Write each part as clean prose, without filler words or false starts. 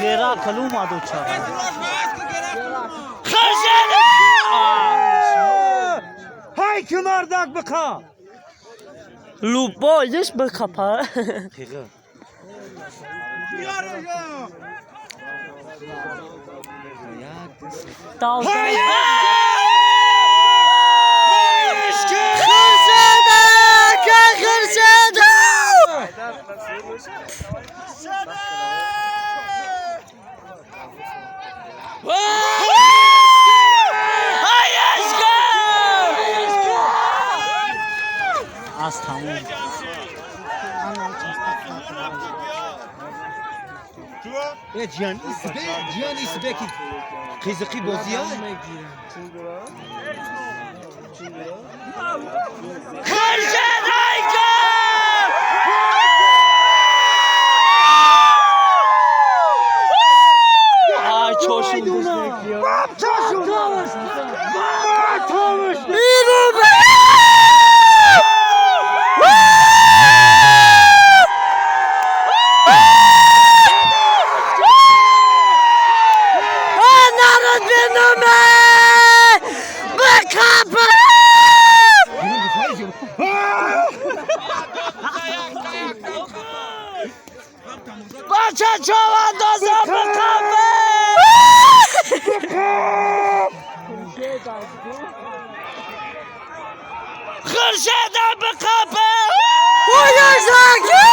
گراکل اومد و چرا های کناردک بکا لوبایش بکپا از تموم جیان ایسبه که خیزقی بازی ها خرشد هایکا آی چاشون بچه چوان دوزه بکامه خرشده بکامه اویا زاکی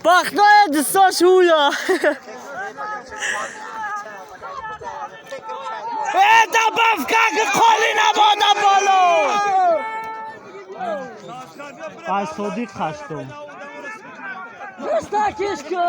Бахнає десо шуя. Добавка коли на вода боло. Ай соди хашто. Просто кишко.